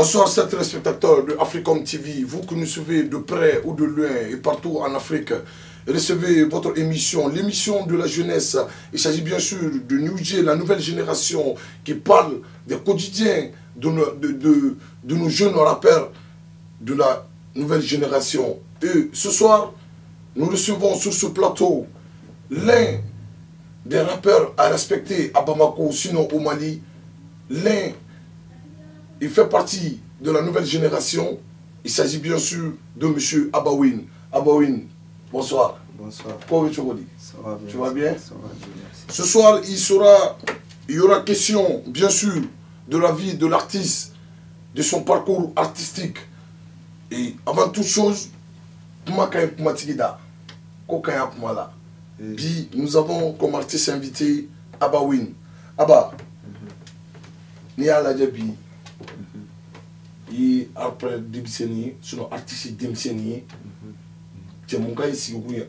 Bonsoir, chers téléspectateurs de Africom TV. Vous que nous suivez de près ou de loin et partout en Afrique, recevez votre émission, l'émission de la jeunesse. Il s'agit bien sûr de New J, la nouvelle génération qui parle des quotidiens de nos jeunes rappeurs de la nouvelle génération. Et ce soir, nous recevons sur ce plateau l'un des rappeurs à respecter à Bamako, sinon au Mali. L'un, il fait partie de la nouvelle génération. Il s'agit bien sûr de M. Abawin. Abawin, bonsoir. Bonsoir. Comment tu vas dire? Ça va bien. Tu vas bien? Ça va bien, merci. Ce soir, il y aura question, bien sûr, de la vie de l'artiste, de son parcours artistique. Et avant toute chose, nous avons comme artiste invité Abawin. Abba, ni à la Djabi, et après démissionner, sinon artiste démissionner, tu as mon gars ici, où il y a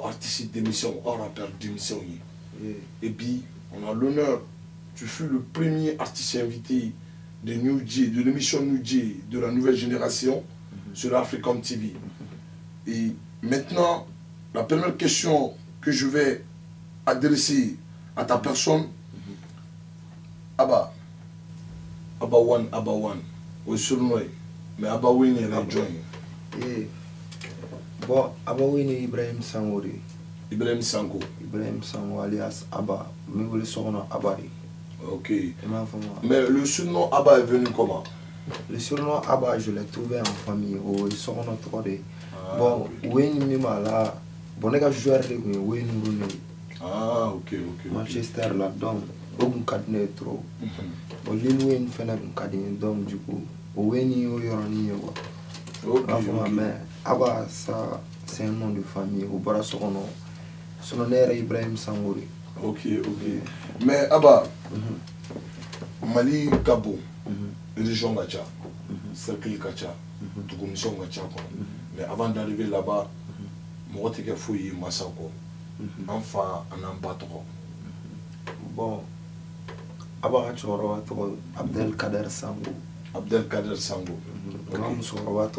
artiste démission, rappeur démission. Et puis, on a l'honneur, tu fus le premier artiste invité de New J, de l'émission New J, de la nouvelle génération, sur Africom TV. Et maintenant, la première question que je vais adresser à ta personne, Abba One, au surnom, mais Abawin est rejoint. Bon, Abawin est Ibrahim Sangouri. Ibrahim Sango. Ibrahim Sango alias Abba. Mais vous le surnom Abba. Ok. Mais le surnom Abba est venu comment? Le surnom Abba, je l'ai trouvé en famille. Au surnom 3D. Bon, Wayne Mima là. Bon, les gars joueurs de Wayne Rooney. Ah, ok. Manchester là, donc, au cadre trop. Bon, l'île Wayne fait un cadre, donc, du coup, Wayne y a Ok. Mais Abba, ça, c'est un nom de famille. Au bras son nom. Son nom est Ibrahim Sangouri. Ok. Mais Abba, Mali, Gabon, région Gacha, cercle Gacha, toute commission Gacha. Mais avant d'arriver là-bas, moi, je suis fouillé Massako. Enfin, en embattant. Bon, Abba, tu vas Abdelkader Sango. Abdelkader Sango. Grand Sorowa,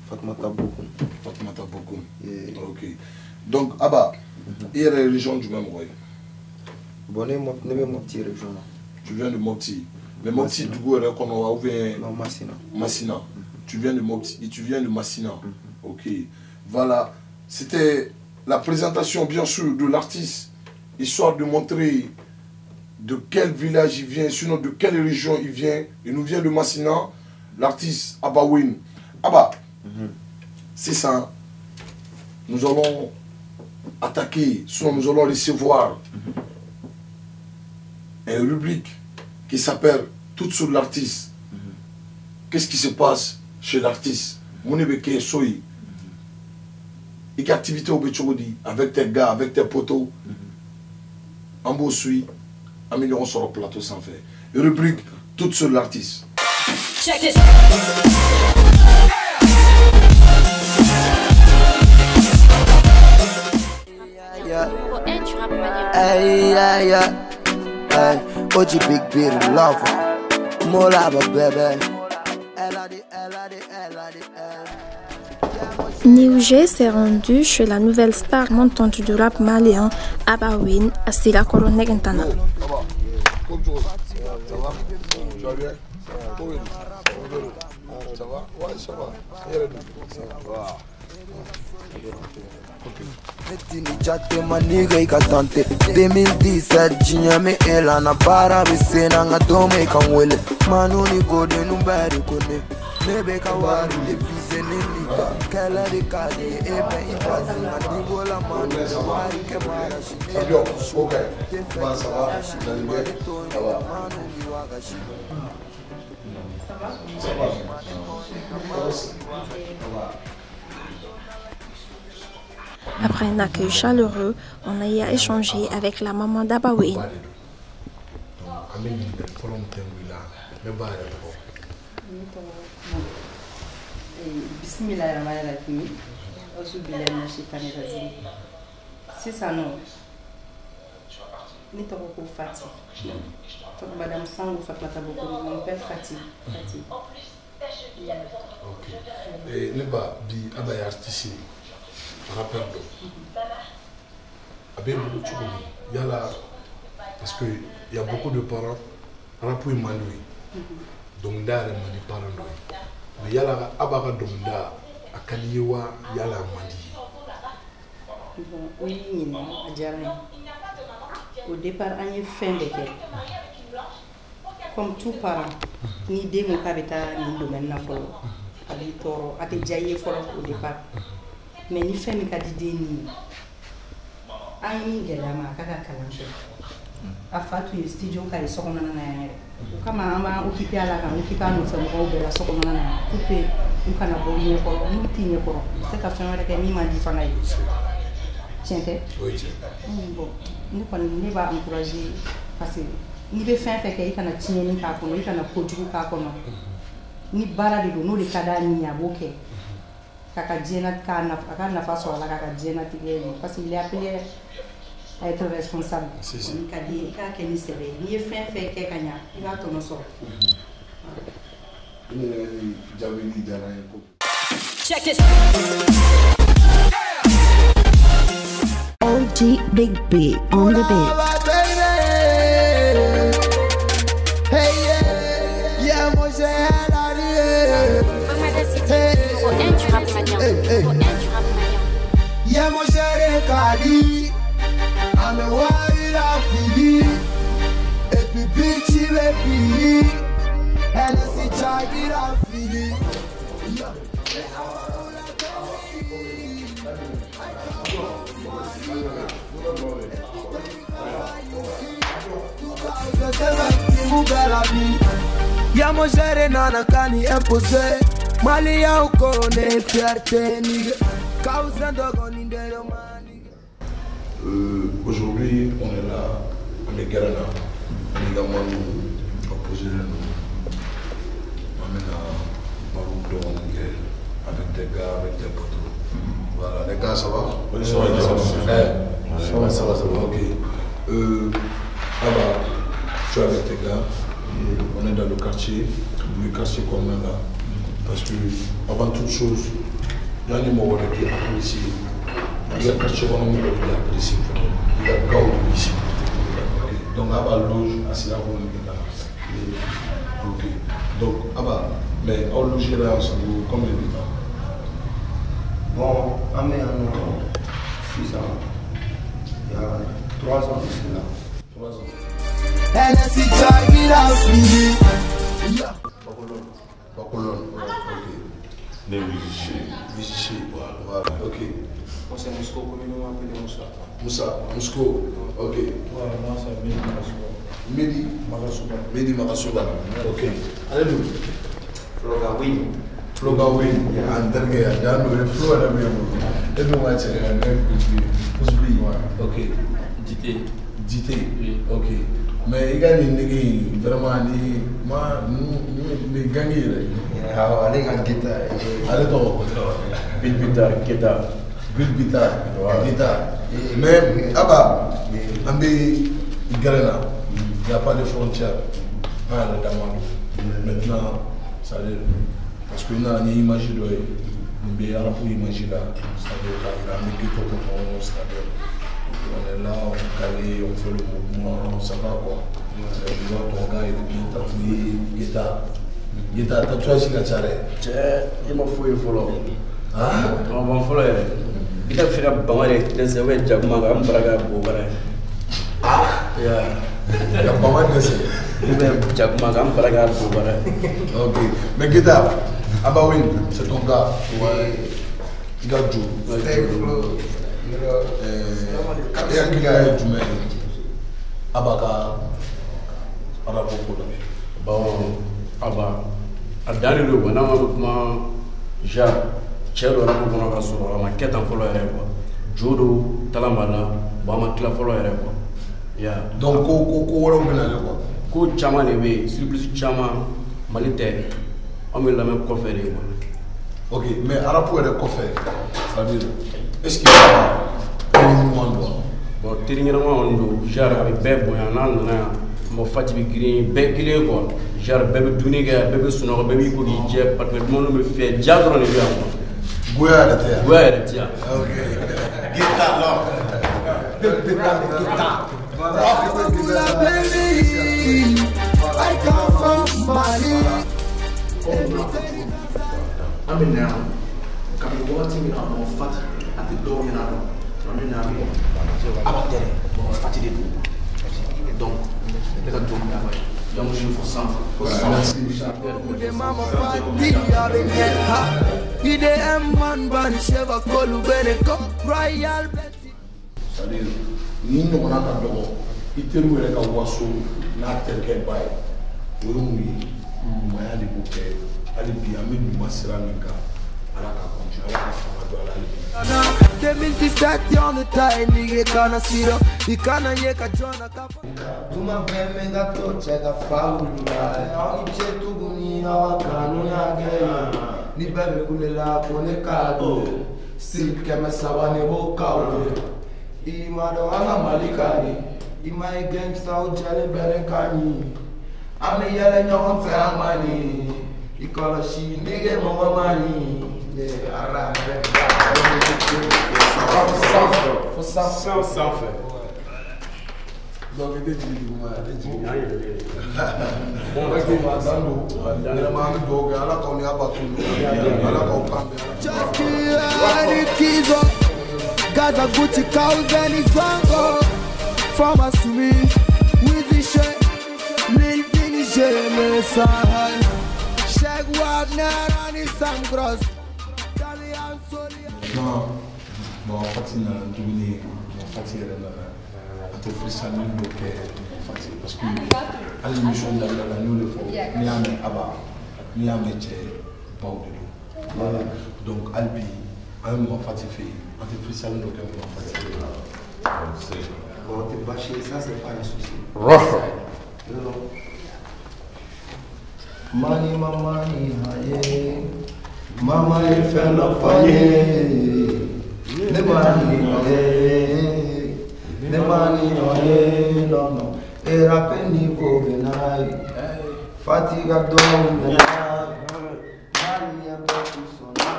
Fatmata Bokoum. Fatmata Bokoum. Ok. Donc, Abba, il y a la région du même roi. Bon, je suis Mopti région. Tu viens de Mopti. Mais Mopti, du coup, on va Non, Massina. Massina. Tu viens de Mopti et tu viens de Massina. Ok. Voilà. C'était la présentation, bien sûr, de l'artiste, histoire de montrer de quel village il vient, sinon de quelle région il vient. Il nous vient de Massina, l'artiste Abawin. Abba, c'est ça. Nous allons attaquer, sinon nous allons recevoir une rubrique qui s'appelle Tout sur l'artiste. Qu'est-ce qui se passe chez l'artiste? Mounibeke Soyi. Et quelle activité au Béchogodi, avec tes gars, avec tes potos. En Boussoui, en million sur le plateau sans faire. Rubrique Tout sur l'artiste. Check this. Hey, OG Big Beard Lover, Molaba baby. New J s'est rendu chez la nouvelle star montante du rap malien, Abawin, à Sila Koronegentana. Ça va? Tu vas bien? Ça va? Ouais, ça va. Ça va. Metini chatte maniga ikatante 2017 jinyame elana bara bisena ngatome kanwele manuni gode numbari kone nebe kawari le viseneni kala de kadi ebe ifazi mandigola manu wari kebara Ça va? Ok. Ça va? Ça va? Ça va? Ça va? Après un accueil chaleureux, on a eu à échanger avec la maman d'Abawin. Bismillahirrahmanirrahim. C'est ça, non. Ne tɔgɔ ko Fati. Madame Sango Fatmata Bokoro, mon père Fati. Ok. Et ne ba bi aba ya artiste rappeur do. Abe beaucoup de choses. Yala parce que il y a beaucoup de parents rappeur Manoui. Donc dare mani parents do. Mais yala aba ka domda akaliwa yala mandi. Bon, oui, a diyara n ye. Au départ, an ye fɛn bɛɛ kɛ. Comme tout parent, ni den ko k'a bɛ taa nin domaine na fɔlɔ, a b'i tɔɔrɔ, a tɛ diya i ye fɔlɔ au départ. Mais ni fɛn min ka di den ni ye, an ye gɛlɛya ma a k'a ka kalan kɛ. A fa tun ye studio k'a ye sokɔnɔna na yan yɛrɛ. O kama an b'an occupé a la k'an occupé a nɔfɛ mɔgɔw bɛɛ la sokɔnɔna na yan pour que u kana bɔ ɲɛkɔrɔ, n'u t'i ɲɛkɔrɔ, u bɛ se ka fɛn wɛrɛ kɛ min man di fana ye. Tiɲɛ tɛ? Oui, tiɲɛ. Bon, ne kɔni ne b'a encourager parce que n'i bɛ fɛn fɛn kɛ i kana tiɲɛni k'a kɔnɔ, i kana kojugu k'a kɔnɔ. Ni baara de don n'o de ka d'a ni a b'o kɛ. K'a ka nafa sɔrɔ a la, k'a ka diɲɛlatigɛ ye parce qu'il est appelé à être responsable. Ni ka di ye i k'a kɛ ni sɛbɛ ye. N'i ye fɛn fɛn kɛ ka ɲa i b'a tɔnɔ sɔrɔ. Ne yɛrɛ jaabili diyara n ye ko. Check it. OG Big B on the beat. Hey yeah, moi j'ai la vie. Yeah, moi j'ai Kadi. I'm a wild fili. Et puis bitchy baby. And I see Chagi la fili. Ya mo géré nana kani imposé Malia ou kone fierté nigga Cause d'ogoni ndero mani. Aujourd'hui on est là, on est Garana, on est également opposé de nous. On est là, Maroc avec des gars, avec des potos. Voilà, les gars ça va? Oui, ça va. Ça va, ok. Là-bas, je suis avec tes gars, on est dans le quartier qu'on est là. Parce que, avant toute chose, il y a des mots qui apprécient. Il y a un quartier qu'on apprécie. Il y a un gars ici. Donc, là-bas, loge, c'est là qu'on est là. Ok. Donc, là-bas, mais on loge là ensemble, combien de temps? Bon, on est en 6 ans. Il y a 3 ans ici là. 3 ans. And I see Chagi la fili. Bacolone, ok. Vichy, voilà, ok. Moi c'est Moscou, communément appelé Moussa. Moscou, ok. Ouais, moi c'est Mehdi Makasuba. Mehdi Makasuba, ok. Allez, nous. Flogawin, Anterge, Adano, le flow à la maison. Et nous, on va tirer un neuf, ok. Dité, ok. Mais il gagne vraiment les gagner. Allez, on guitare. Allez, toi. Bilbita, guitare. Mais, ah on est Garena. Il n'y a pas de frontières. Maintenant, ça veut dire. Parce qu'il y a une image de l'image là. C'est-à-dire qu'il y a un équipe c'est-à-dire. On est là, on est calé, on fait le mouvement, ça va quoi. Tu vois, ton gars il est bien tatoué, guitare, tatouage il a tiré. Il m'a fouillé follow. Ah? On va follow. Il a fait un bangalé, les événements, Jagmaga, un braga, Bogara. Ah? Il y a pas mal de ça. Il a Jagmaga, un braga, Bogara. Ok, mais guitare, Abawin, c'est ton gars. Ouais. Gadjou. Stay flow. Il y a un gars qui m'a dit Abaka Arabokola. Bon, Abba, a Daniel, when I want Ja, Chelo, Raboka, so I'm a cat and follow a Judo, Talamana, Bama Cla follow a yeah. Donc, Ko Chaman away, Silbus Chama, Malite, on will lament coffee. Ok, mais Arapo est le coffre. C'est-à-dire, est-ce qu'il y a un mouvement bon teriɲɛnama kɔni don genre a bɛ bɛɛ bonya n'a nana yan bon fati bɛ girin bɛɛ kelen quoi genre bɛɛ bɛ dumuni kɛ bɛɛ bɛ sunɔgɔ bɛɛ b'i ko k'i jɛ partenaire dumanw bɛ fiyɛ ja dɔrɔn de bɛ yan quoi goya yɛrɛ tɛ yan goya yɛrɛ tɛ yan guitare là I come from Mali. I'm in now. Can you watch me on fat at the door now? I'm in now. I'm there. Fatty de tout. Donc, les gars tournent là-bas. Donc, je fais ça. The mama fati avec ha. Ide man ban sheva kolu bene ko royal betty. C'est-à-dire ni ɲɔgɔnna ka dɔgɔ I teriw yɛrɛ ka waso n'a terikɛ ba ye o ye mun ye ɲumanya de b'o kɛ hali bi an bɛ ɲuman sira min kan Ala ka continuer Ala ka fanga don a la hali bi. 2017 on the time nigga kana siro ikana ye ka jona ka Tuma beme ga to chega faula ni chetu guni na kanu ya ge ni bebe kulela pone kado still kema sawane bokawe imado ana malikani imai gangsta ujale bere kani ame yele nyon fe amani ikola shi nige mama mani le ara faut ça fait Donc il était dit moi Gaza Gucci cows and his fango from us to me with the shit Lil finish me sahal Shag Wagner and his sam cross Non, bon Fatina Douni, Fatina te freestyle do ke fati parce que à l'émission de la nous le faut ni ame aba ni ame che baw de do voilà donc albi un mo fati fait on te freestyle do ke mo fati c'est bon te bâcher ça c'est pas un souci mani mamani haye mama il fait la faille ne mani haye ne mani oye no no era penny bovenai fatiga domina mani abaku sona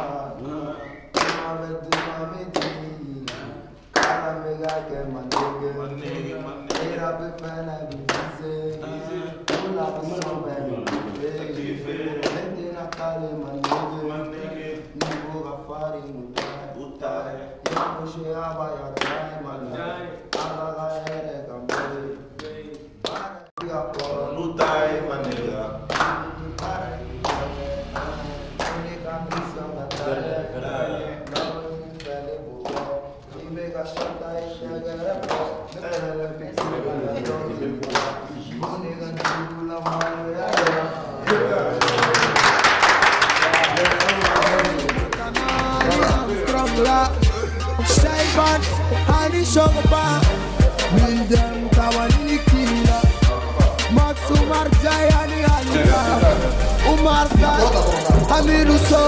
ave tu mameti kala mega ke manege era pe fana bize ula so bene vente na kale manege ni boga fari mutai ya moshe abaya dai manege Lutai manega Shaiban, Hani Shogoba, Mildem Kawani Kila, Max Umar Jayani Halila, Umar Sad, Amiruso,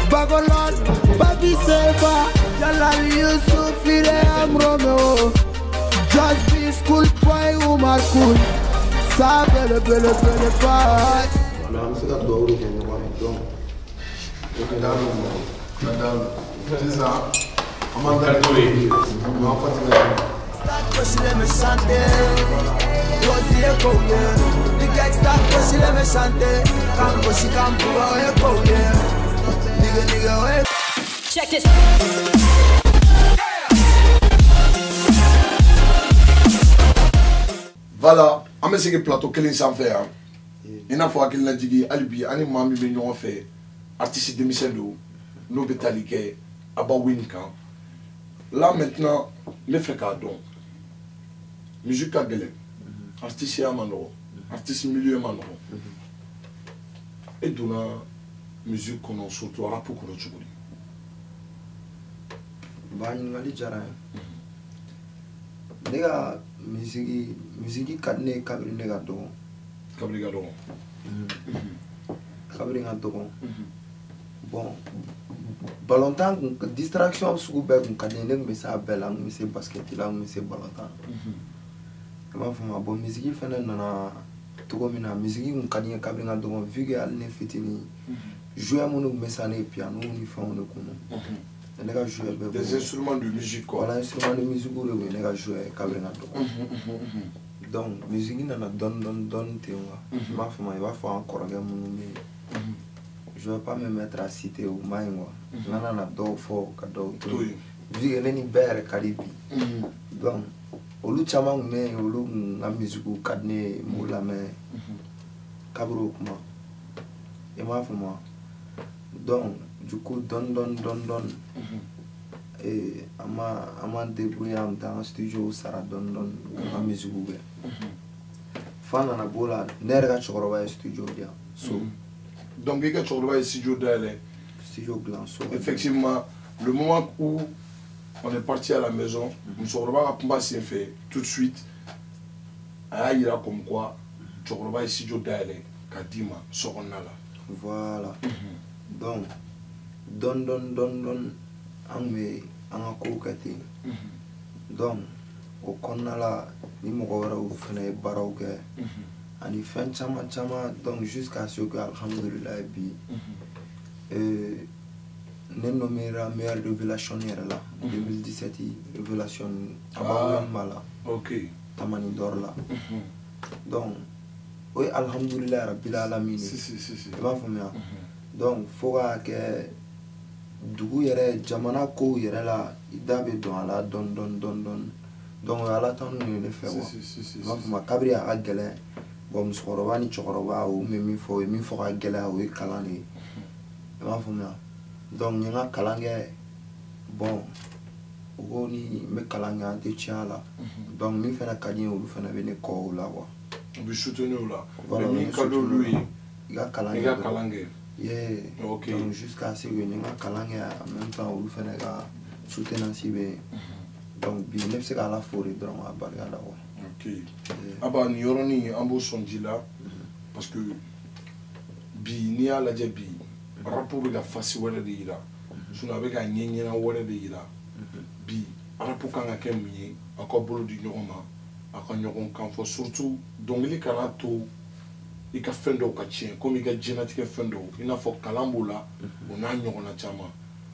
Bagolon, Babi Seba, Jalali Yusuf, Ilham Romeo, Just Be School Boy Umar Kul, Sabele Bele Bele Bye. Não se dá dor que não vai então. Nadal, c'est ça. Amanda Touré, non Fatina. Push me shante, Rosie Ekoye. The gangsta push me shante, come push come Ekoye. Nigga, Check this. Voilà, on va essayer plateau kelen sanfɛ yan. I n'a fɔ hakilina jigi hali bi ani maa min bɛ ɲɔgɔn fɛ artiste denmisɛn don n'o bɛ tali kɛ Abawin kan. Là maintenant, ne fais k'a dɔn musique ka gɛlɛn artiste ya ma nɔgɔ artiste milieu ma nɔgɔ e donna musique kɔnɔ surtout rap kɔnɔ cogo di. Ba ɲininkali diyara n ye ne ka misiki ka di ne ye kabiri ne ka dɔgɔ kabiri ka dɔgɔ kabiri ka dɔgɔ bon ballon tan distraction sugu bɛɛ kun ka di ne kun bɛ se a bɛɛ la n kun bɛ se basket la n kun bɛ se ballon tan i b'a fɔ ma bon musique fɛnɛ nana togo min na musique kun ka di n ye kabini n ka dɔgɔ vu que hali ne fitinin joueur minnu kun bɛ sa ne ye piano ni fɛnw de kun ne ka joueur bɛɛ des instruments de musique quoi voilà instruments de musique de kun ye ne ka joueur kabini n ka dɔgɔ donc musique nana dɔɔni dɔɔni ten quoi i b'a fɔ ma i b'a fɔ an kɔrɔkɛ minnu bɛ yen je vais pas me mettre à citer au main quoi nana na dɔw fɔ ka dɔw to vu que ne ni bɛɛ yɛrɛ ka di bi donc olu caman kun bɛ yen olu kun ka musique ka di ne ye n b'o lamɛn kabiri o kuma i m'a fɔ ma donc du coup dɔɔni an m'an débrouiller an bɛ taa an ka studio sara dɔɔni ka n ka musique kɛ fa nana b'o la ne yɛrɛ ka cɛkɔrɔba ye studio di yan so donc il y a un studio d'aller. Effectivement, le moment où on est parti à la maison, nous sommes passé fait tout de suite. Il y a comme quoi, tu as un studio d'aller, Kadima, Sorona là. Voilà. Donc, don, on a coquetté. Donc, au Konala, ni m'aura ou fenêtre baroque. Ani fɛn caman donc jusqu'à ce que alhamdulillah bi ne nommera meilleur révélation yɛrɛ la 2017 révélation Abawen mala ok tamani d'or la donc o ye alhamdulillah rabbil alamin si i b'a faamuya donc fo ka kɛ dugu yɛrɛ jamana kow yɛrɛ la i da bɛ don a la dɔɔni donc o ye ala tanu de ne fɛ quoi i b'a faamuya kabiri a ka gɛlɛn bon musokɔrɔba ni cɛkɔrɔba o bɛ min fɔ o ye min fɔ ka gɛlɛya o ye kalan de ye i b'a faamuya donc n ye n ka kalan kɛ bon o ko ni n bɛ kalan kɛ an tɛ tiɲɛ a la donc min fana ka di n ye olu fana bɛ ne kɔ o la quoi u bɛ soutenir o la voilà mais min ka di olu ye i ka kalan kɛ ok donc jusqu'à ce que n ye n ka kalan kɛ en même temps olu fana ka soutenance bɛ yen donc bi ne bɛ se k'ala fo de dɔrɔn k'a barika da quoi ok aba ni yɔrɔnin an b'o sɔnji la parce que bi n'i y'a lajɛ bi rapu bɛ ka fasi wɛrɛ de yira sinon a bɛ ka ɲɛɲɛna wɛrɛ de yira bi rapu kan ka kɛ mun ye a ka bolo di ɲɔgɔn ma a ka ɲɔgɔn kan fɔ surtout dɔnkili kana to i ka fɛn dɔw ka tiɲɛ komi i ka diɲɛlatigɛ fɛn dɔw i n'a fɔ kalan b'o la o n'a ɲɔgɔnna caman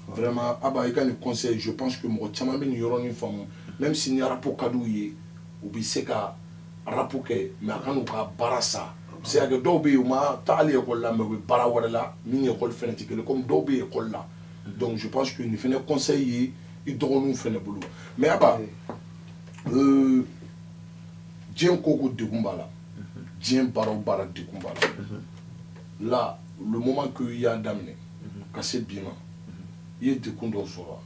vraiment aba i ka nin conseil je pense que mɔgɔ caman bɛ nin yɔrɔnin faamu même si ni rapu ka d'u ye u bɛ se ka rapu kɛ mais a ka n'u ka baara sa se ka kɛ dɔw bɛ yen u ma taa hali ekɔli la mais u bɛ baara wɛrɛ la min ni ekɔli fɛnɛ tɛ kelen comme dɔw bɛ ekɔli la donc je pense que nin fɛnɛ conseil ye i dɔgɔninw fɛnɛ bolo mais aba diɲɛ ko ko degun b'a la diɲɛ baara o baara degun b'a la là le moment que i y'a daminɛ ka se bi ma i ye degun dɔw sɔrɔ wa.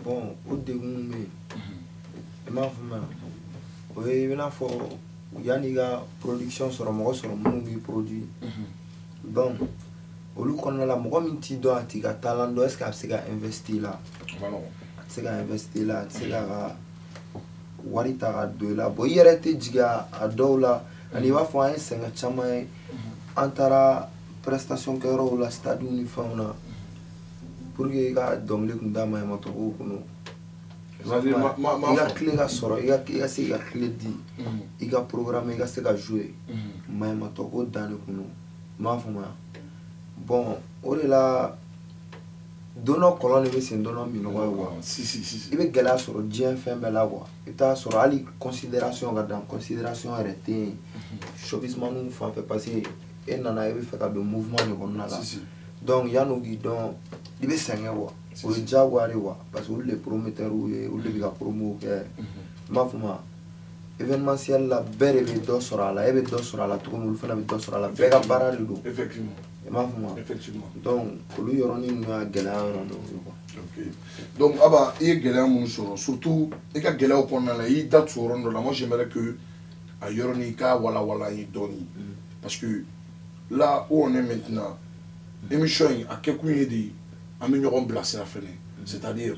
bon o degun bɛ yen i m'a faamuya o ye i bɛna fɔ yanni i ka production sɔrɔ mɔgɔ sɔrɔ minnu b'i produit donc olu kɔnɔna la mɔgɔ min t'i dɔn a t'i ka talent dɔn est ce que a bɛ se ka investir la a tɛ se ka investir la a tɛ se ka wari ta ka don i la bon i yɛrɛ tɛ jigin a dɔw la ani i b'a fɔ an ye sɛgɛn caman ye an taara prestation kɛyɔrɔw la stade ni fɛnw na pour que i ka dɔnkili kun d'a ma tɔgɔw kɔnɔ i ka clé ka sɔrɔ i ka se ka clé di i ka programme i ka se ka jouer maɲumatɔ ko dan de kɔnɔ i m'a faamuya bon o de la don dɔ kɔlɔn de bɛ sen don dɔ minɔgɔ ye quoi i bɛ gɛlɛya sɔrɔ diɲɛ fɛn bɛɛ la quoi i bɛ taa sɔrɔ hali considération ka dan considération yɛrɛ tɛ yen showbiz-maniw fan fɛ parce que e nana e bɛ fɛ ka don mouvement de kɔnɔna la donc yan'o k'i dɔn i bɛ sɛgɛn quoi o ye diyagoya de quoi parce que olu de promoteurs ye olu de bɛ ka promo kɛ i m'a faamuya événementiel la bɛɛ de bɛ dɔ sɔrɔ a la e bɛ dɔ sɔrɔ a la cogo min olu fana bɛ dɔ sɔrɔ a la bɛɛ ka baara de don i m'a faamuya donc olu yɔrɔnin ninnu y'a gɛlɛya yɔrɔ dɔw ye quoi. donc aba i ye gɛlɛya minnu sɔrɔ surtout i ka gɛlɛyaw kɔnɔna la i y'i da tu yɔrɔnin dɔ la moi j'aimerais que a yɔrɔnin i k'a walawala an ye dɔɔni parce que là où on est maintenant émission in a kɛkun ye de an bɛ ɲɔgɔn bilasira fɛnɛ c'est à dire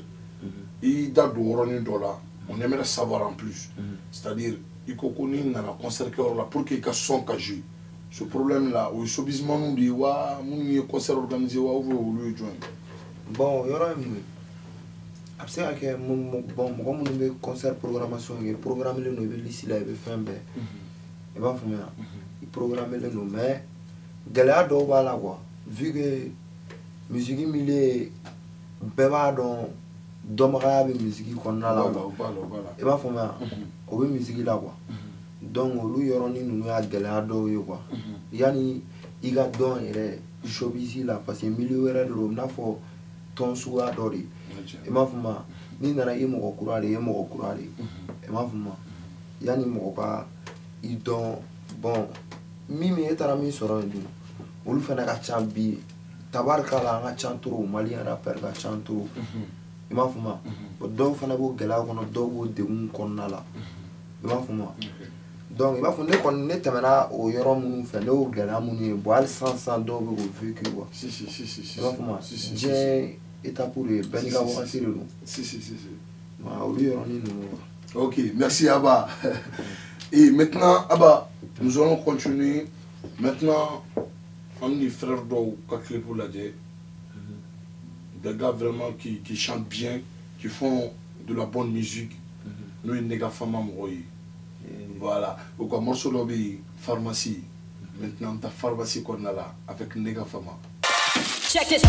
i y'i da don yɔrɔnin dɔ la on aimerait savoir en plus c'est à dire i ko ko n'i nana concert kɛyɔrɔ la pour que i ka son ka jouer ce problème-là, au showbizman, nous dit, nous concert organisé, où vous voulez joindre. Bon, il y aura après que bon, comme on a concert programmation, il programme le nouvel ici là, il fait un peu. Et ben, il programme le nouveau, mais galère d'eau là quoi. Vu que musique milieu, bébé dans domara musique qu'on a là. Et ben, on veut musique là quoi. Donc, lui y aura nous a galère d'eau quoi. Yani, il a don et showbiz là parce que milieu est de l'homme là faut ton sou adoré. Et ma femme, ni n'a rien mon courage, mon courage. Et ma femme, yani mon pas, ils donnent bon. Mimi est à la mise sur un lit. On lui fait un chambi. Tabarkala un chantro, malien rappeur un chantro. Et ma femme, donc fan abo gala qu'on a dogo de un cornala. Et ma femme. Donc il va fonder qu'on est maintenant au yorom fait le gala mouni boal sans dogo vécu quoi. Si. Et ma femme, j'ai état pour les Benga Wassirou. Si. Ok, merci Abba. Et maintenant, Abba, nous allons continuer. Maintenant, on est frères d'Ou, Kakle pour la Dé. Des gars vraiment qui chantent bien, qui font de la bonne musique. Nous, les nègres femmes amoureux. Voilà. Donc, un morceau de pharmacie. Maintenant, ta pharmacie qu'on a là, avec nègres femmes. Check it.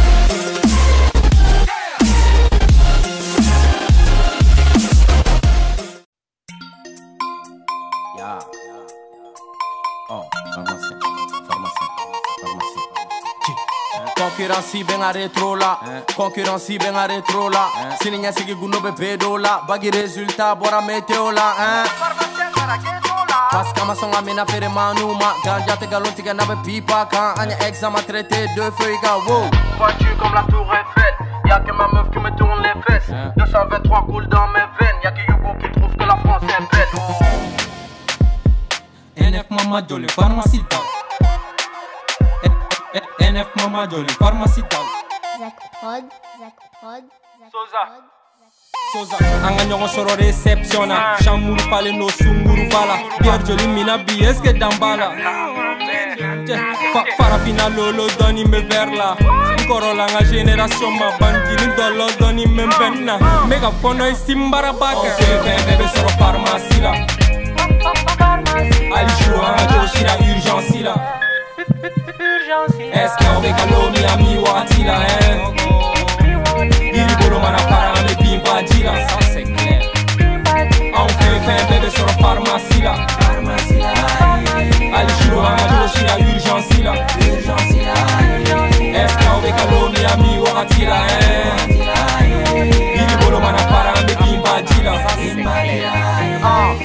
Concurrency ben a rétro là, concurrency ben a rétro là. Si n'y a sigi guno be pedo là, bagi résultat bora météo là, parce que ma son amena fere manuma, ganja te galon tiga na be pipa quand anya examen traité deux feuilles ga wow. Voiture comme la tour Eiffel, y'a que ma meuf qui me tourne les fesses. 223 coule dans mes veines, y'a que Hugo qui trouve que la France est belle. NF Mama Jolly Pharmacie Dal. NF Mama Jolly Pharmacie Dal. Zach Prod. Soza, anga nyongo soro receptiona. Chamuru pale no sunguru bala. Pierre Jolly mina bieske dambala. Farafina lolo doni me verla. Nkorola nga génération ma bandini dolo doni me benna. Mega fono isimbara baka. Ok, bébé soro pharmacie là. Ali joua Joshira urgence là. Est-ce qu'on veut calomnie à mi-wati là, Il bolo mana para me pimpa là, ça c'est clair. On fait bébé sur la pharmacie là. Ali joua Joshira urgence là. Est-ce qu'on veut calomnie à mi-wati là, Il bolo mana para me pimpa là, ça c'est clair.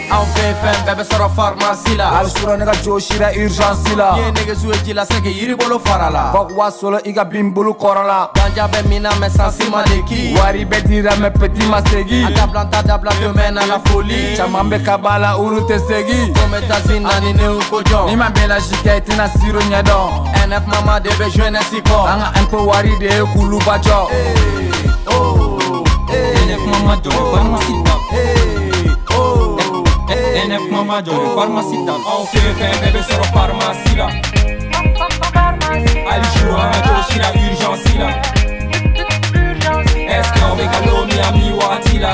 On fait bébé sur la pharmacie là. Ali joua nega Joshira urgence là. Ye nega jouer la seke yiri bolo farala. Bakwa solo iga bimbulu korala. Ganja be mina me sensima de qui. Wari be dira me petit masegi. Adabla te mène à la folie. Chamambe kabala uru te segi. Comme tazina ni ne ukojon. Ni ma bela shiketi na siro nyadon. NF Mama debe jeune siko. Anga empo wari de kulu bajo. NF Mama Jolly Pharmacie Dal. NF Mama Jolly Pharmacie Dal. On fait bébé sur la pharmacie là. Ali joua Joshira urgence là. Est-ce qu'on veut calomnie à mi-wati là,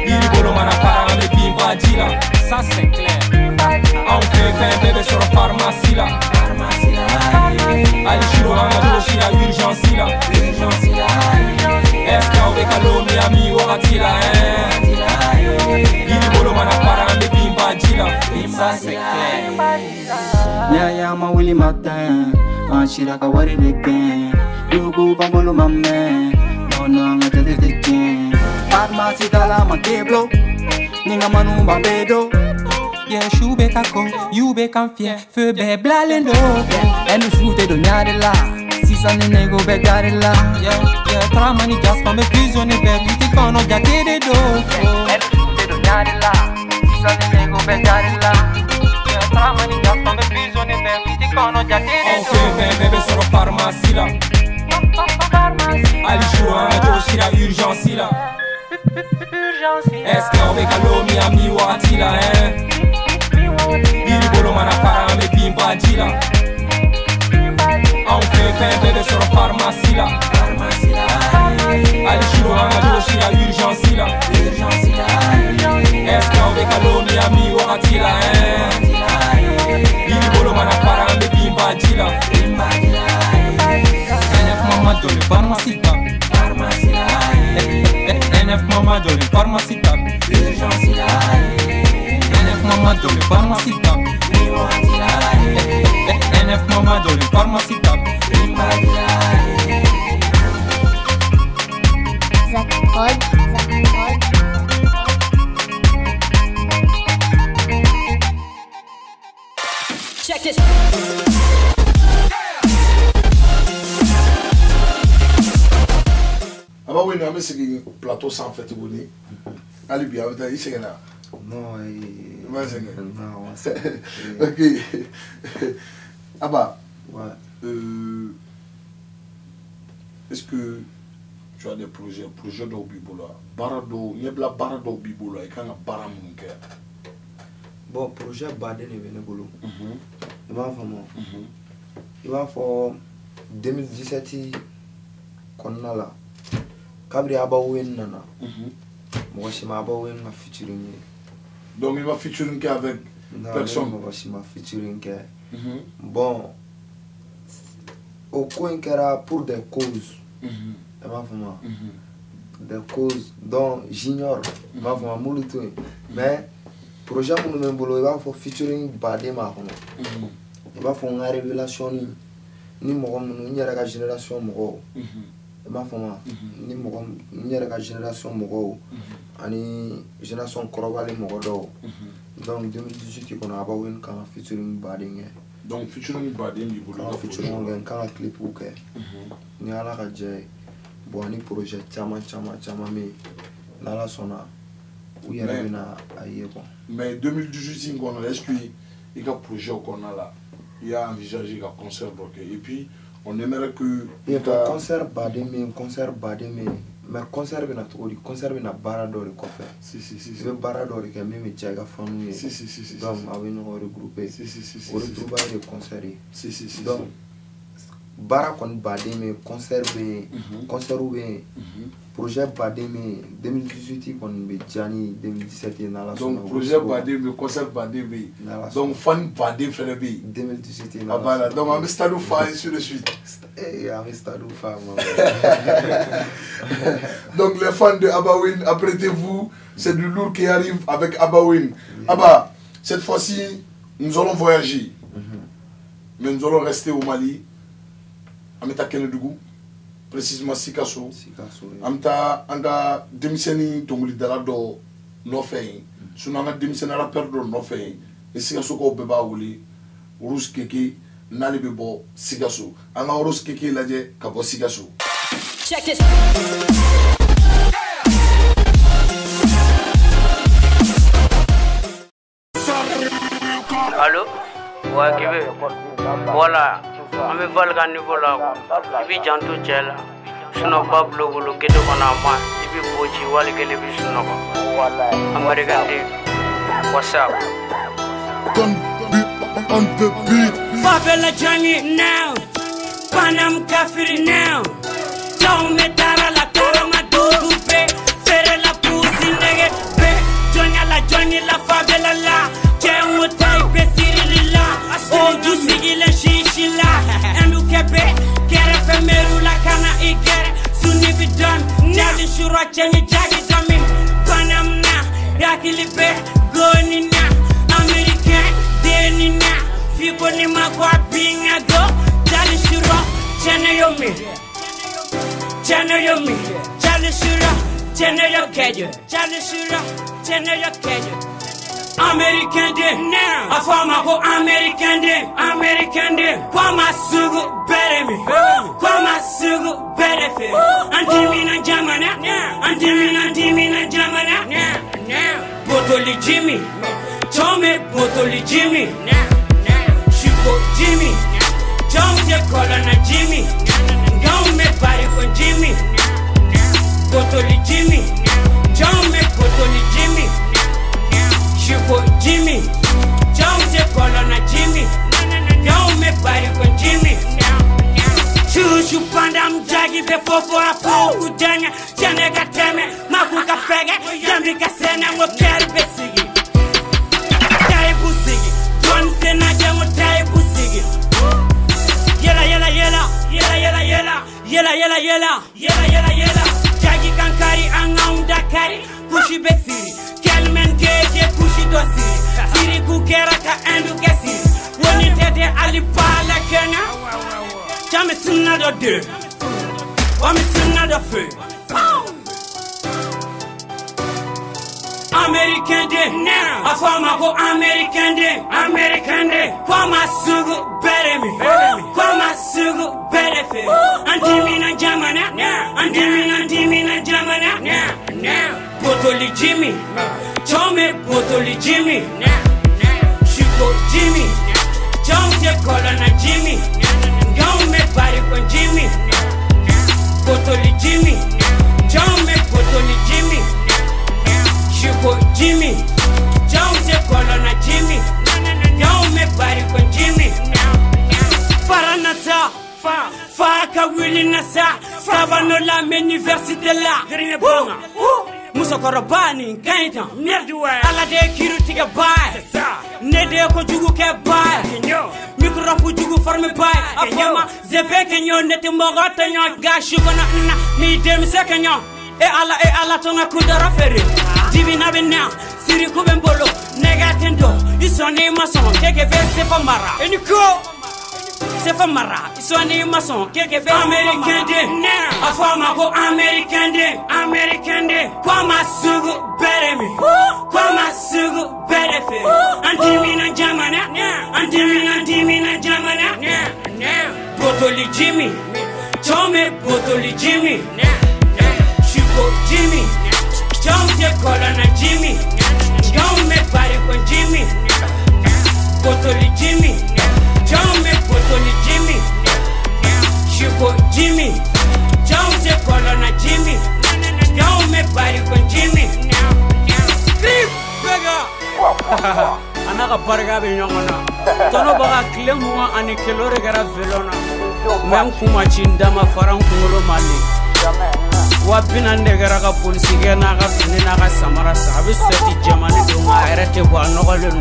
Il bolo mana para me pimpa là, ça c'est clair. On fait bébé sur la pharmacie là. Ali joua Joshira urgence là. Est-ce qu'on veut calomnie à mi-wati là, Il bolo mana para me pimpa là, ça c'est clair. Nyaya mawili matin, anshiraka wari deken. Yugu bambolo mamme, nono nga jade deken. Pharmacie dala makeblo, ninga manu bambedo. Yeah, choube kako, yube kanfie, feu be blalendo. Enu choute do nyadela, sisa nenego be garela. Yeah, tramani jaspa me prisonnier verite kono jake de do. Enu choute do nyadela, sisa nenego be garela. Tramani jaspa me prisonnier verite kono jake de do. On fait bébé sur la pharmacie là. Ali joua Joshira urgence là. Est-ce qu'on veut calomnie à mi-wati là, Il bolo mana para ame bimba jila. On fait bébé sur la pharmacie là. Allez chiro anga joshi la urgence là. Est-ce qu'on veut qu'à l'homme ami wakati là Ili bolo mana para ame bimba jila. NF mama dole pharmacie là. NF mama dole pharmacie là. NF mama dole pharmacie là. NF mama dole pharmacie là. Zach Prod. Check this. Ah bah oui, nous avons ce plateau sans fête bonnet. Allez bien, vous avez dit là. Non, ok. Ah bah. Ouais. Est-ce que tu as des projets de Bibola? Barado, il y a la barado Bibola et quand on a baramunke. Bon, projet Baden est venu bolo. Il va faire moi. Il va faire 2017 qu'on a là. Kabri Abawen nana. Moi je m'abawen ma featuring. Donc il va featuring avec personne. Moi je m'a featuring. Bon, au coin qui era pour des causes. Il va faire moi. Des causes dont j'ignore. Il va faire moi mais projet mon même bolo il va faire featuring Baden ma hono. Il va faire une révélation ni moi mon la génération moi. Ma femme ni mo ni la génération mo ani génération korobale mo do donc 2018 qu'on a bawen quand featuring Bading donc featuring Bading du boulot featuring quand clip ou que ni ala ka je bon ni projet chama mais na la sona où il y a na aye bon mais 2018 qu'on a est-ce que il y a projet qu'on a là il y a envisagé un concert et puis on aimerait que il y a un concert Bademe mais concert bien à tout concert bien à Barador quoi faire si le Barador qui a même Jaga famille si donc avec nous regrouper on retrouve les concerts si donc Barakon Bademe concert bien projet Bademe 2018 qu'on be Jani 2017 na la donc projet Bademe concert Bademe donc fan Bademe fait 2018 ah voilà donc on stade fan sur le suite on stade fan donc les fans de Abawin apprêtez-vous c'est du lourd qui arrive avec Abawin Abba cette fois-ci nous allons voyager mais nous allons rester au Mali Ameta Kenedougou précisément Sikasso amta anga demiseni tonguli dala do no fey sunana demiseni rappeur do no fey e Sikasso ko beba wuli urus keke nali be bo Sikasso anga urus keke laje ka bo Sikasso check this Allô ouais Kébé voilà on me vole à niveau là et puis jantou tchela Suno Pablo Gulu Kedo Konama, Ibi Boji, Wali Gelebi Sunoka, American Day. What's up? On the beat. Favela Johnny now, Panam Kafiri now. Don't me dara la cara madudu pe, fere la pussy nigga pe. Johnny la favela la, Kemu Taipe Siri la, oh du sigi la shishi la, Enu Kepe, Kere Femeru la kana igere. Suni bidon, Nadi Shura Chenye Jagi Dami, Panam na, Yakili pe, Goni na, American, Deni na, Fibo ni makwa binga go, Jali Shura, Chene yomi, Jali Shura, Chene yo kejo, Jali Shura, Chene yo kejo. American Day now. I found my whole American Day. Kwama sugu better me. Kwama sugu better fe. Antimina jamana. Antimina jamana. Botoli Jimmy. Tome Botoli Jimmy. Shuko Jimmy. Jonge Colonna Jimmy. Gaume pare con Jimmy. Botoli Jimmy. Jome Botoli Jimmy. Shuko Jimmy, Jones Colonna Jimmy. Don't me party con Jimmy. Chushu pandam jagi be fofo afu kujanya. Chanega teme, makuka fege. Jambika sena mo keri besigi. Tai busigi. Don sena jango tai busigi. Yela yela yela. Yela yela yela. Yela yela yela. Yela yela yela. Jagi kankari angaunda kari. Kushi besiri. Kelmen keje kushi dosiri. Siri kukera ka endu kesiri. Woni tete alipala kenya. Jamais sinna de deux. Wami sinna de feu. American Day now. Afama go American Day. American Day. Kwama sugu bere me. Kwama sugu bere fe. Antimi na jamana. Antimi na jamana. Potoli Jimmy. Chome potoli Jimmy. Shuko Jimmy. Chome Colonna Jimmy. Don't me party con Jimmy. Potoli Jimmy. Chome potoli Jimmy. Shuko Jimmy. Chome Colonna Jimmy. Don't me party con Jimmy. Faranasa. Faka Willy Nasa. Favano la université là. Musa Korobani, Gaita, Merdua, Alade Kiru Tiga Bai, Nede Kojugu Bai, Microfu Jugu Farm Bai, Afama, Zebekenyo, Netimogata, Gashugana, me dem second, e ala tonga kudara ferry. Divina Bena, Siri Kubembolo, Negatendo, Isone Mason, Keke Sefamara, and you go. Sefamara, Isone Mason, Keke American Day, now, Afama go American Day, American Day, Kwama Sugu Beremi, Kwama Sugu Berefe, Antimina Jamana, Antimina Jamana, Potoli Jimmy, Chome Potoli Jimmy, Shuko Jimmy, Chome Colonna Jimmy, Chome Party con Jimmy, Potoli Jimmy, Chome Potoli Jimmy, Shuko Jimmy, Chome Colonna Jimmy, Chome Party con Jimmy. Creep Pega Anaka Parga Binyongona Tono Baga Clemua and a Kelore Gara Velona Mankuma Chindama Faram Kumulo Mali Wapina Negaraga Pulsiga Naga Fininaga Samara Savis Seti Germany Duma Erete Wanogalun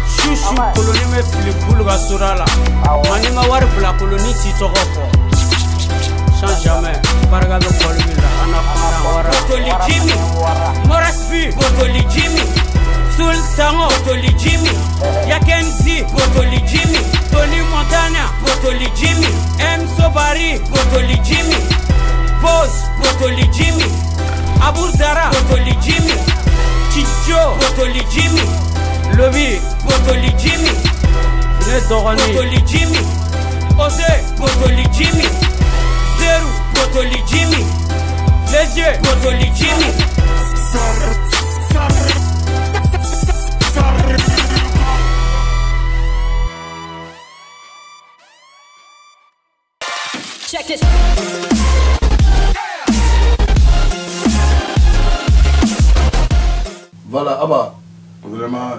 Shushu Kolonime Filipulga Surala Manima Warpla Koloni Titoko Sans jamais Parga de Colvilla Anapana Wara Potoli Jimmy Morasby Potoli Jimmy Sultano Potoli Jimmy Yakenzi Potoli Jimmy Tony Montana Potoli Jimmy M Sobari Potoli Jimmy Boss Potoli Jimmy Aburdara Potoli Jimmy Chicho Potoli Jimmy Lobby Potoli Jimmy Potoli Jimmy Ose Potoli Jimmy Zeru Potoli Jimmy Leje Potoli Jimmy Check this. Voilà, Abba, vraiment,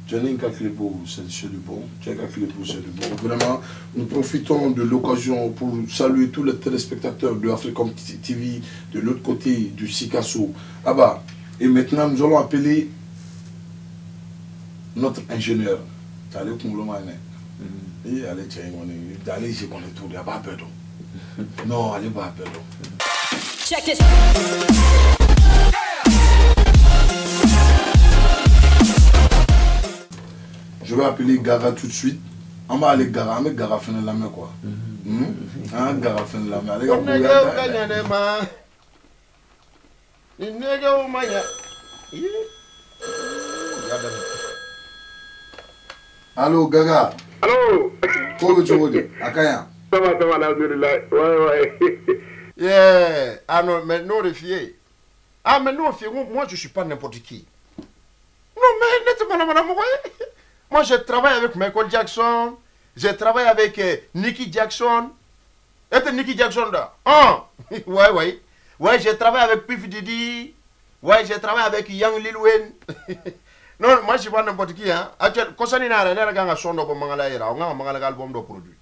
Janine Kaklepo, c'est du bon. Jack Kaklepo, c'est du bon. Vraiment, nous profitons de l'occasion pour saluer tous les téléspectateurs de Africom TV, de l'autre côté du Sikasso. Abba, et maintenant, nous allons appeler notre ingénieur. Allez, et allez, tiens, allez, je connais tout, il n'y a pas peur. Non, allez, pas peur. Check this. Je vais appeler Gara tout de suite. On va aller Gara, mais Gara fait la main quoi. Hein, Gara fait la main. Allô, Gara. Allô. Comment tu vas dire? Akaya. Ça va, alhamdulillah. Ouais. Yeah. Ah non, mais non, refier. Ah, mais non, moi je suis pas n'importe qui. Non, mais nettement, madame, moi je travaille avec Michael Jackson, je travaille avec Nicky Jackson. Et Nicky Jackson là? Ah, ouais, je travaille avec Puff Diddy, Ouais, j'ai travaillé avec Young Lil Wayne. Non, moi je suis pas n'importe qui. Hein. Actuellement, quand on est là, on a un son de Mangala, on a un Mangala album de produit.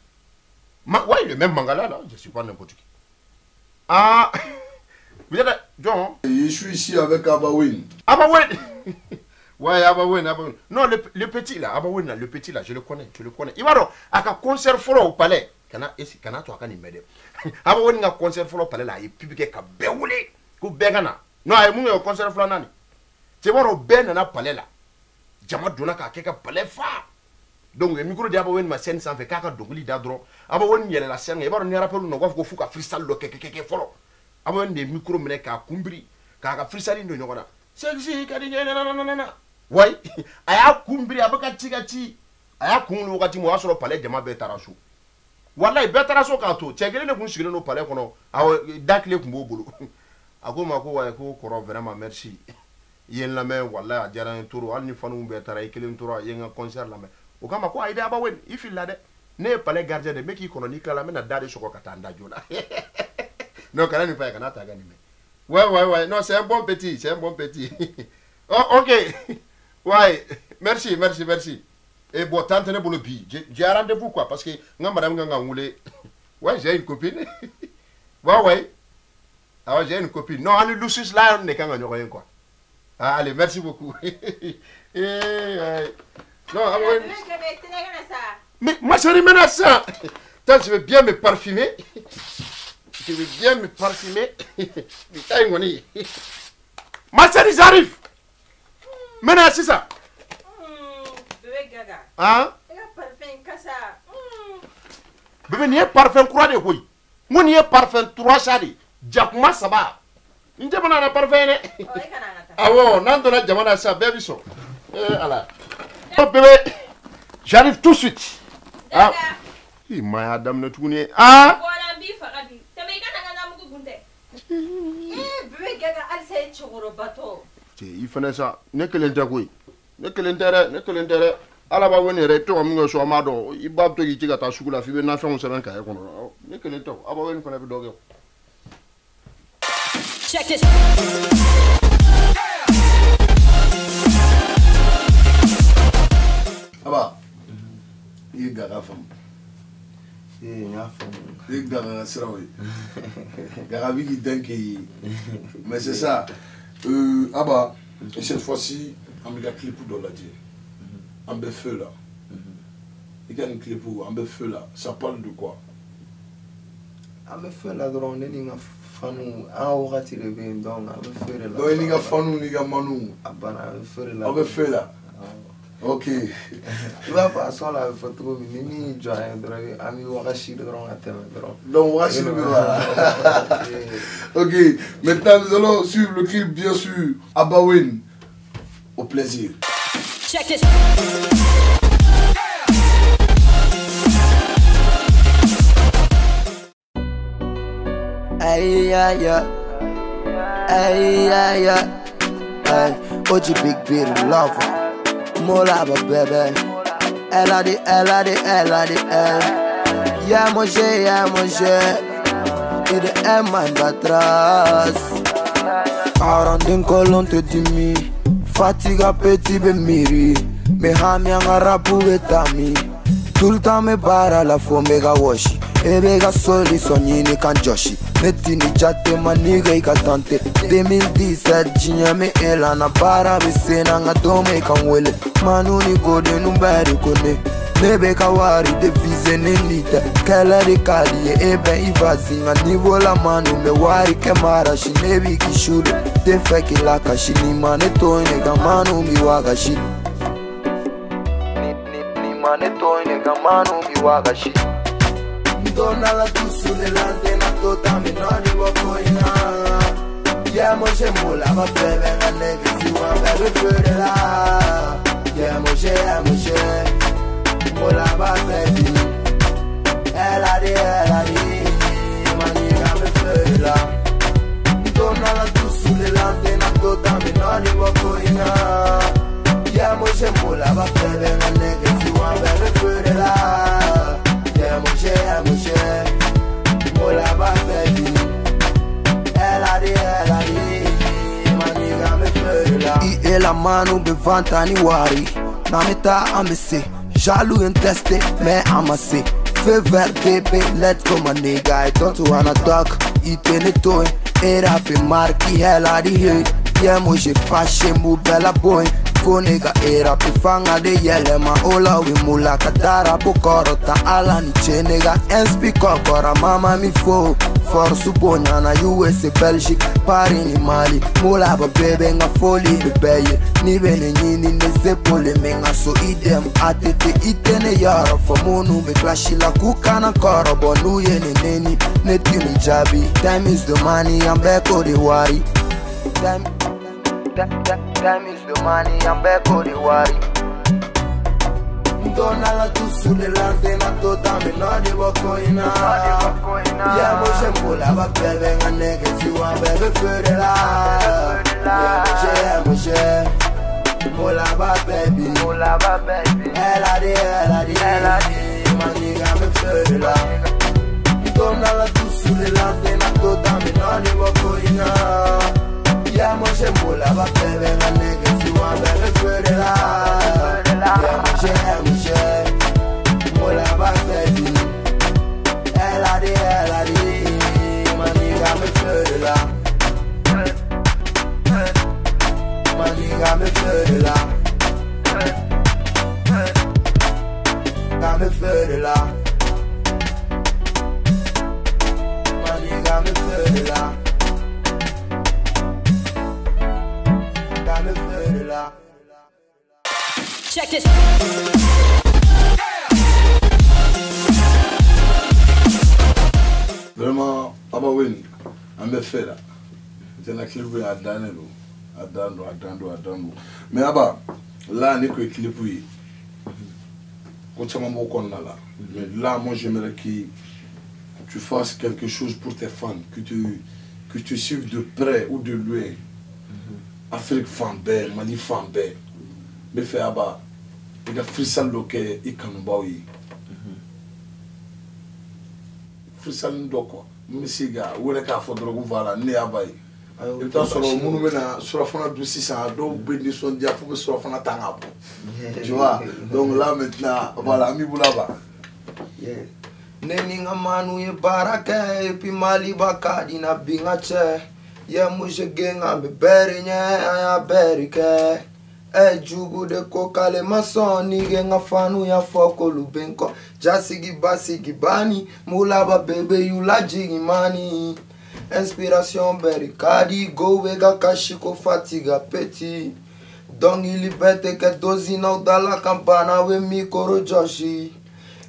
Ouais, le même Mangala là, je suis pas n'importe qui. Ah, vous êtes John? Je suis ici avec Abawen. Abawen. Ouais, Abawen. Non, le petit là, Abawen là, le petit là, je le connais. Il va donc à un concert fort au palais. Kana toi kana m'aider. Abawen a concert fort au palais là, il publie ka beoulé, ku begana. Non, il y a un concert fort nani. C'est bon au ben na palais là. Jama dona ka keka palais fa. Donc le micro de Abawen ma scène sans fait kaka doguli d'adro. Abawen yele la scène, il va on rappelle no wa fuka freestyle lo keke folo. Abawen des micro mene ka kumbri, ka freestyle ndo nyokona. Sexy kadi na. Ouais, aya kumbri abaka tigati. Aya kungulu wakati mo asoro palais jama betarasu. Wallahi betarasu ka to, chegele ne kun sigile no palais kono. Aw dakle kumbo bolo. Ako mako wa ko koro vraiment merci. Yen la me wallahi ajara en toro alni fanu betara ikelen toro yenga concert la me. O kama ko aide Abawen ifil la de. Ne palais gardien de meki kono ni kala me na dade soko katanda jona. Non, quand même pas quand gagné. Ouais. Non, c'est un bon petit. Oh, ok. Ouais. Merci. Et bon, tant que pour le bi. J'ai un rendez-vous quoi, parce que madame Ganga voulait. Ouais, j'ai une copine. Ouais. Ah, j'ai une copine. Non, on est Lucius là, on n'est qu'un rien quoi. Ah, allez, merci beaucoup. Non, mais moi, je remets ça. Je vais bien me parfumer. Ma chérie, j'arrive. Maintenant, c'est ça. Bébé Gaga. Hein? Bébé, n'y a parfum croix de oui. Mon n'y a parfum 3 chari. Jakuma Saba. N'y a pas de parfum. Ah ouais, non, on a jamana ça, bébé. Bébé, j'arrive tout de suite. Ah. Il m'a dame ne tourne. Ah. Il fallait ça. Ne que l'intérêt. ala ba woni re to am so amado ibab to yi ta sukula fi be na fon seven ka e kono ne kele to aba woni ko na be doge check this aba yi gaga fam nga fam yi gaga srawi gaga bi danki mais c'est ça aba cette fois-ci on me clip pour la dire un peu feu là. Il y a une clé pour un peu feu là. Ça parle de quoi? Un peu feu là, on est dans fanou. Ah, on va tirer bien donc un peu feu là. Donc il y a fanou, il y a manou. Ah ben un peu feu là. Un peu feu là. Ok. Tu vas pas ça là, faut trouver mini joie drogue. Ami wakashi drogue à terre drogue. Donc wakashi le voilà. Ok. Maintenant nous allons suivre le clip bien sûr. Abawen. Au plaisir. Check this. Ay, ay, ay. Ay, ay, ay. Ay, OG Big Beard Lover. Molaba, baby. Elle a dit, yeah, mon G. Et de M-Man batras. Arandin colon te dimi. Fatiga petit be miri. Me hami anga rapu betami. Tout le temps me bara la fo mega washi. Ebega soli sonyini kan joshi. Metini jate maniga ikatante 2017 jinyame ela na bara bisena nga dome kanwele. Manuni gode numbari kone. Nebe kawari devise nenite. Kele de kaliye ebe ivazi nga niveau la manu me wari kemara shi nebi kishude. Defeki laka shi ni mane toine ga manu mi waga shi. Ni mane toine ga manu mi waga shi. Donna la tu sulle l'antena tota mi noni wakoina. Yeah moshe mola ma bebe nga nege si wanga refere la. Yeah moshe mola ma baby. Ela di maniga me fere la. Donna la tu sulle l'antena tota mi noni wakoina. Yeah moshe mola ma bebe nga nege si wanga refere la. Yeah, mouché, mola ba baby. Elle a dit, maniga et la mano be vanta ni wari. Na meta amese, jaloux and testé, mais amassé. Feu vert bébé, let's go my nigga. I don't wanna talk, eat any toy. Et rap marki hella di hate. Yeah, moi j'ai fâché mou bella boy. Fo nigga e rap fanga de yele ma ola we mula katara po korota ala ni che nigga and speak up ora mama mi fo force bonya na USA Belgique Paris ni Mali mula ba bebe nga foli de beye ni bene nyini ne zepole menga so idem atete itene yara fo monu me clash la kukana koro bonu ye ne neni ne timi jabi time is the money I'm back on the worry time is the money, I'm back on the worry. Donna la tu sulle l'antena tutta me no di bocoina. Yeah, mo shempo la va bebe nga nigga si wa bebe fede la. Yeah, mo she mo la va baby. Ella di ma nigga me fede la. Donna la tu sulle l'antena tutta me no di bocoina. Yeah, mo shempo la va bebe nga nigga si wa bebe fede la. Yeah, mo she mo la va baby. Ella di ma nigga me fede la. Ma nigga me fede la. Me fede la. Ma nigga me fede la. Check this. Vraiment, Abawin, on me fait là. C'est un clip à Danelo. Mais Abba, là, on est que clip oui. Mais là, moi, j'aimerais que tu fasses quelque chose pour tes fans, que tu suives de près ou de loin. Afrique Fambé, Mali Fambé. Mais fait Abba, il y a Frissal Loké, il y a Kanoubaoui. Frissal Ndoko, Messiga, où est-ce qu'il faut drogue, voilà, né Abaye. Il t'a sur le monde, sur la fin de 600, donc bénédiction diapou, sur la fin de Tangapo. Tu vois, donc là maintenant, voilà, mi boulaba. Neninga manu ye barake, epi mali bakadi na bingache. Ye muje genga me beri nye, aya berike. E jugu de koka le mason, nige nga fanu ya foko lubenko. Jasigi basi gibani, mulaba bebe yula jigi mani. Inspiration berikadi, go wega kashiko fatiga peti. Dongi libete ke dozi na udala kampana we mikoro joshi.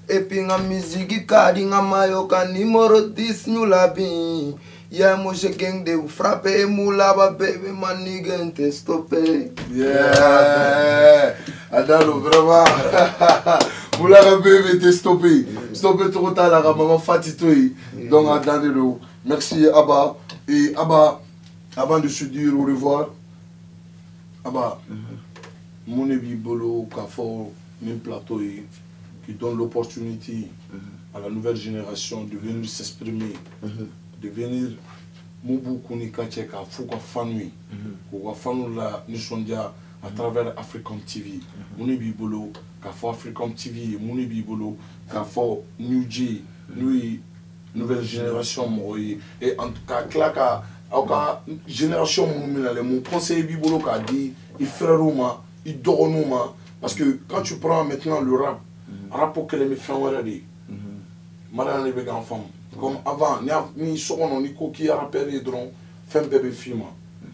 Epi nga mizigi kadi nga mayoka nimoro 10 nyulabi. Yeah, moi je gang de frapper moulaba baby ma nigga te stopper. Yeah. Adalo vraiment. Moulaba baby te stopper. Stopper trop tard la maman fatitoi. Donc Adalo. Merci Abba et Abba avant de se dire au revoir. Abba mon ébi bolo kafo min plateau qui donne l'opportunité à la nouvelle génération de venir s'exprimer. De venir Moubou Kounika Tcheka, Fouka Fanui, Fouka Fanou la Nishondia à travers African TV. Mouni Bibolo, Kafo African TV, Mouni Bibolo, Kafo New J, nouvelle génération, et en tout cas, Klaka, génération Moumilale, mon conseiller Bibolo qui a dit, il frère Rouma, il dort Rouma, parce que quand tu prends maintenant le rap pour que les méfiants regardent, Madame les bégas enfants. Comme avant, ni soron ni coquille à rappelé drone, fin bébé film,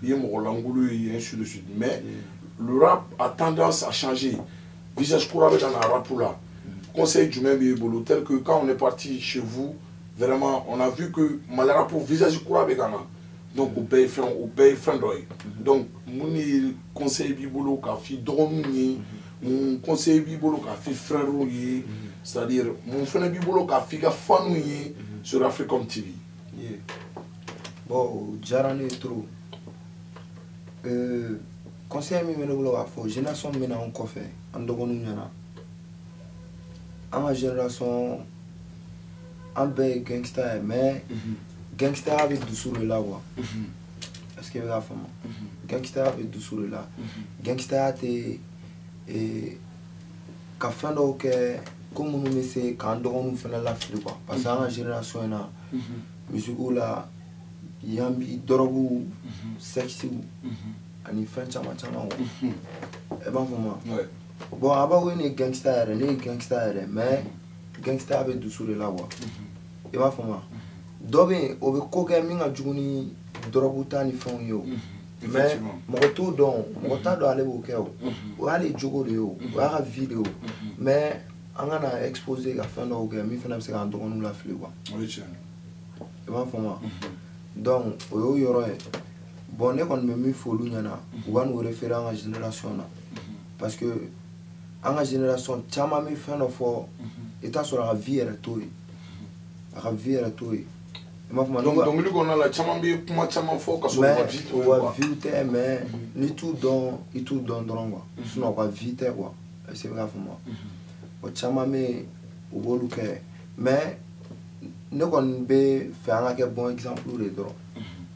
il y a mon langoulou et ainsi de suite. Mais le rap a tendance à changer. Visage courable dans la rap là. Conseil du même bolo tel que quand on est parti chez vous, vraiment, on a vu que mal rap pour visage courable donc au pays fin d'oeil. Donc mon conseil bibolo qu'a fait drone mon conseil bibolo qu'a fait frère c'est-à-dire mon frère bibolo qu'a fait famille sur African TV. Bon, jarane trop. Conseil mi mene bolo afo génération mena on kofe andogonu nyana. Ama génération ambe gangster mais gangster avec du sur là wa. parce que la femme gangsta avec du sur là gangsta te ka fin do que comme nous me c'est quand on fait la flip quoi parce que la génération là musique là yambi dorobu sexy ani fin chama e ban fama bon aba we ni gangsta mais gangsta avec du sur là wa e ban fama dobe o be ko ke minga juguni dorobu tani fon yo mais mo to don mo ta do ale bo ke o ale jogo le o wa vidéo mais angana exposer ga fin do ke mi fana se ga ndonu la flip quoi e ban fama donc o yoro e bon ne kon me mi folu nyana wan o référent à génération na parce que en génération chama mi fin of eta sur la vie era toi la vie era toi donc lui on a la chama bi kuma chama fo ka so wa vite wa vite mais ni tout don et tout don drongo sinon wa vite quoi c'est vrai pour moi o chama me o bolu ke mais ne kon be faire un bon exemple le dro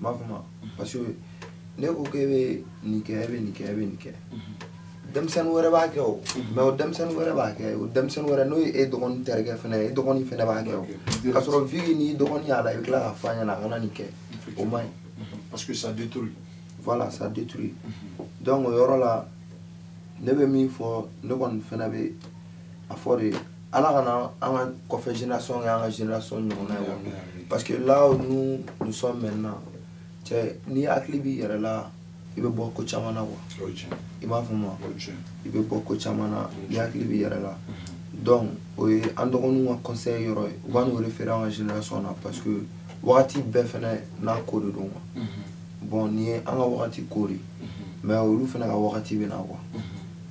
ma vraiment parce que ne ko ke ni ke dem sen wore ba ke o mais o dem sen wore ba ke o dem sen wore no e dogon terge fene e dogon fene ba ke o ka so vi ni dogon ya la ikla fanya na ngana ni ke o mai parce que ça détruit voilà ça détruit donc yoro la ne be mi fo ne kon fene be afore ala kana anga ko fait génération parce que là où nous sommes maintenant ni aklibi yara la ibe boko chamana wa ima fuma ibe boko chamana ni aklibi yara la donc oye andogonu wa conseil yoro wa no référent à génération na parce que wakati be fene na ko do bon ni anga wakati kori mais olu fene ga wakati be na wa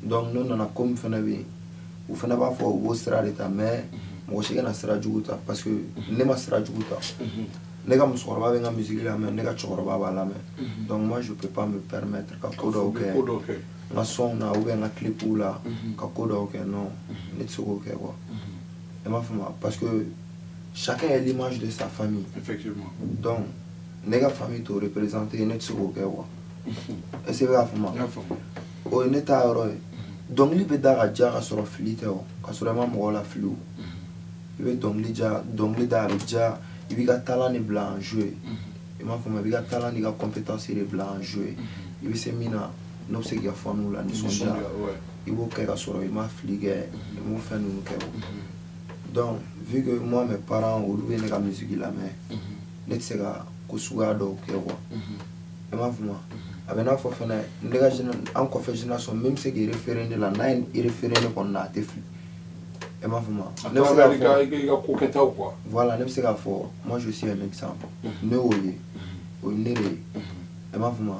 donc non na comme fene be ou fana ba fo wo sira de ta mais mo shege na sira juguta parce que ne ma sira juguta ne ga musoro ba nga musique la mais ne ga choro ba la mais donc moi je peux pas me permettre ka kodo OK na son na ou nga clip ou la ka kodo OK non ne tsoko OK quoi et ma femme parce que chacun est l'image de sa famille effectivement donc ne ga famille to représenter ne tsoko OK quoi et c'est vrai femme o ne ta ro donc li be dara jara sur filite o ka sur ma mo la flu ibe donc li dara ja ibi ga talent ni blanc jouer e ma fama ibi ga talent ni ga compétence ni blanc jouer ibi se mina no se ga fonu la ni sonja ibo ka ga sur ma flige mo fa nous ke donc vu que moi mes parents ou be ne ga musique la mais net se ga kusuga do ke wa e ma fama abena fo fana ndega jina en confessionnation même ce qui référé la nine et référé qu'on a été flou et ma femme voilà ne sais pas fort moi je suis un exemple ne oye o nere et ma femme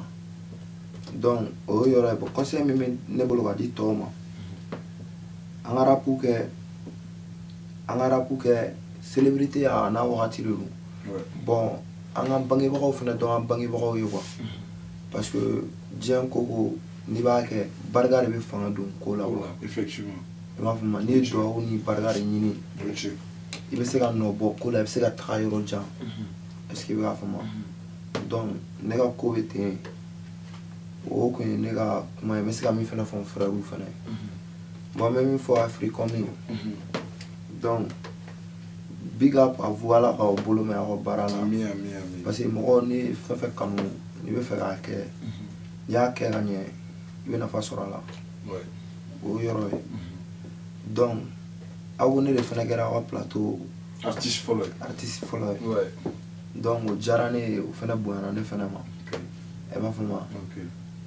donc o yora bo conseil même ne bolo ga di toma angara pour que célébrité a na wakati le bon anga bangi ba fana do bangi ba yo quoi parce que Dieu Kogo ni ba ke barga de fanga dun ko la effectivement ma fama ni do ni barga de ni il se ga no bo ko la se ga trahiro ja est-ce que va fama donc ne ga ko bete o ko ne ga kuma me se ga mi fana fon frère ou fana moi même il faut Afrique comme donc big up à voilà au boulot mais au barala parce que moi ni fait kanu ni be faire que ya que gagner il na fa sora la ouais o yoro donc awone le fana gara au plateau artiste follow ouais donc o jarane o fana buana ne fana ma e ma fama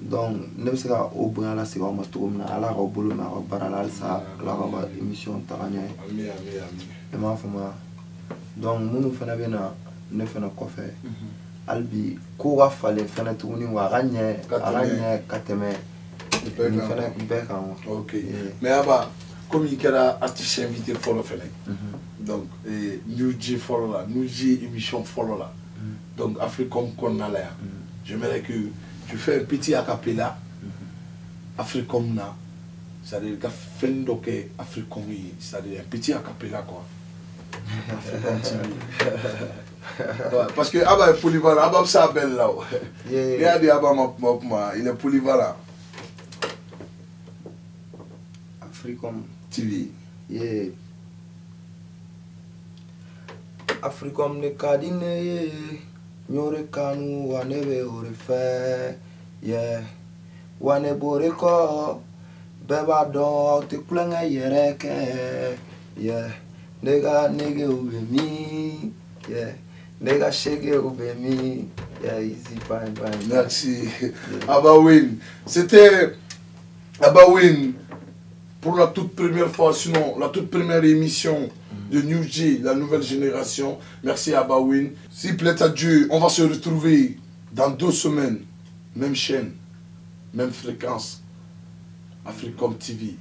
donc ne se ga o buana se ga ma to na ala ga bolo na barala sa la ga émission taganya e ma fama donc munu fana be na ne fana ko fe albi ko ga fale fana tuguni wa ganye kateme ni fana be kan OK mais aba comme il kera artiste invité follow fele donc New G follow la New G émission follow la donc Africom qu'on a là j'aimerais que tu fais un petit acapella Africom na ça veut dire que fendo que Africom ça veut dire un petit acapella quoi Africom TV Ouais, parce que Abba est polyvalent, Abba c'est belle là. Regardez Abba, il est polyvalent. Africom TV. Yeah. Africom ne kadine ye. Nyore kanu wanebe orefe. Yeah. Wane bore ko. Beba do te kulanga yereke. Yeah. Nega nege ube mi. Yeah. Nega shege ube mi. Yeah, easy, bye. Merci. Abba Win. C'était Abba Win pour la toute première fois, sinon la toute première émission de New J, la nouvelle génération. Merci Abba Win. S'il plaît à Dieu, on va se retrouver dans 2 semaines. Même chaîne, même fréquence. Africom TV.